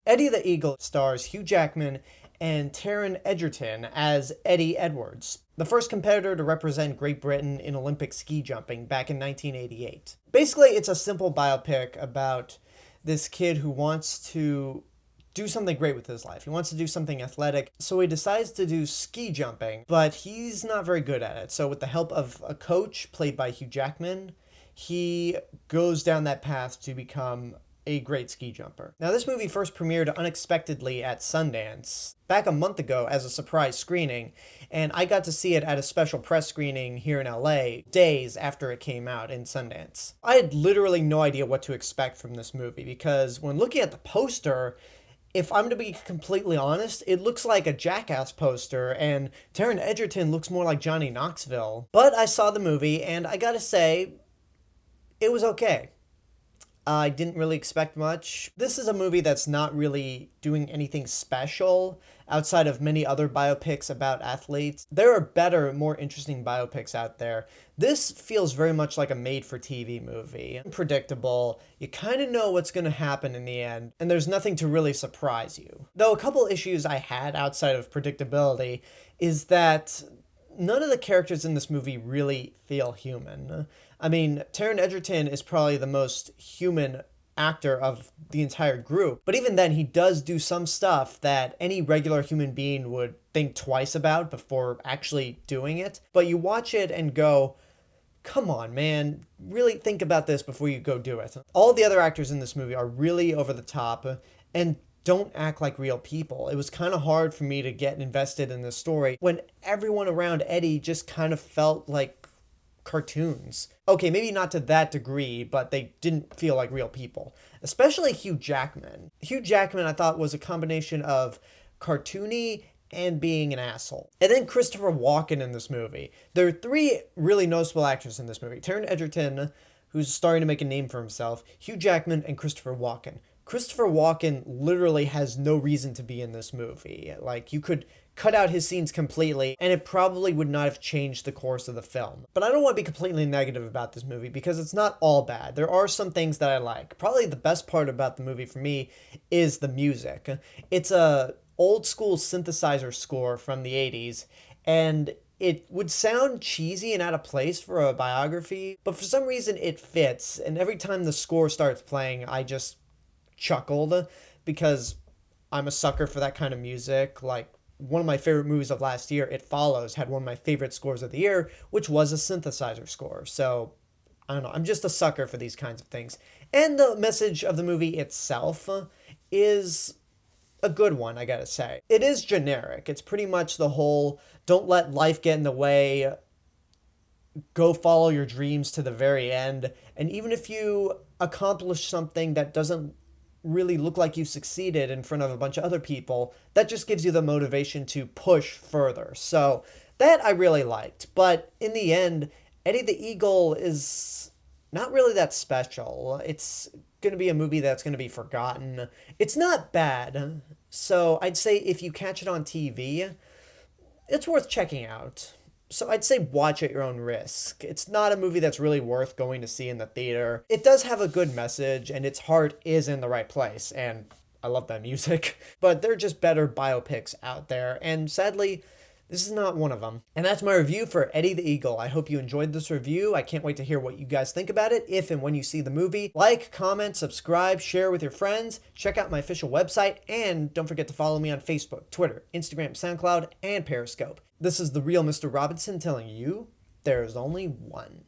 Eddie the Eagle stars Hugh Jackman and Taron Egerton as Eddie Edwards, the first competitor to represent Great Britain in Olympic ski jumping back in 1988. Basically, it's a simple biopic about this kid who wants to do something great with his life. He wants to do something athletic, so he decides to do ski jumping, but he's not very good at it. So with the help of a coach played by Hugh Jackman, he goes down that path to become a great ski jumper. Now, this movie first premiered unexpectedly at Sundance back a month ago as a surprise screening, and I got to see it at a special press screening here in LA days after it came out in Sundance. I had literally no idea what to expect from this movie because when looking at the poster, if I'm to be completely honest, it looks like a Jackass poster, and Taron Egerton looks more like Johnny Knoxville. But I saw the movie, and I gotta say, it was okay. I didn't really expect much. This is a movie that's not really doing anything special outside of many other biopics about athletes. There are better, more interesting biopics out there. This feels very much like a made-for-TV movie. Predictable, you kind of know what's going to happen in the end, and there's nothing to really surprise you. Though a couple issues I had outside of predictability is that none of the characters in this movie really feel human. I mean, Taron Egerton is probably the most human actor of the entire group, but even then, he does do some stuff that any regular human being would think twice about before actually doing it. But you watch it and go, come on, man, really think about this before you go do it. All the other actors in this movie are really over the top and don't act like real people. It was kind of hard for me to get invested in this story when everyone around Eddie just kind of felt like cartoons. Okay, maybe not to that degree, but they didn't feel like real people. Especially Hugh Jackman. Hugh Jackman, I thought, was a combination of cartoony and being an asshole. And then Christopher Walken in this movie. There are three really noticeable actors in this movie. Taron Egerton, who's starting to make a name for himself, Hugh Jackman, and Christopher Walken. Christopher Walken literally has no reason to be in this movie. Like, you could cut out his scenes completely, and it probably would not have changed the course of the film. But I don't want to be completely negative about this movie, because it's not all bad. There are some things that I like. Probably the best part about the movie for me is the music. It's a old school synthesizer score from the 80s, and it would sound cheesy and out of place for a biography, but for some reason it fits, and every time the score starts playing, I just chuckled, because I'm a sucker for that kind of music. Like, one of my favorite movies of last year, It Follows, had one of my favorite scores of the year, which was a synthesizer score. So, I don't know, I'm just a sucker for these kinds of things. And the message of the movie itself is a good one, I gotta say. It is generic. It's pretty much the whole, don't let life get in the way, go follow your dreams to the very end, and even if you accomplish something that doesn't really look like you succeeded in front of a bunch of other people, that just gives you the motivation to push further. So that I really liked. But in the end, Eddie the Eagle is not really that special. It's going to be a movie that's going to be forgotten. It's not bad. So I'd say if you catch it on TV, it's worth checking out. So I'd say watch at your own risk. It's not a movie that's really worth going to see in the theater. It does have a good message, and its heart is in the right place, and I love that music. But there are just better biopics out there, and sadly, this is not one of them. And that's my review for Eddie the Eagle. I hope you enjoyed this review. I can't wait to hear what you guys think about it if and when you see the movie. Like, comment, subscribe, share with your friends, check out my official website, and don't forget to follow me on Facebook, Twitter, Instagram, SoundCloud, and Periscope. This is the real Mr. Robinson telling you there's only one.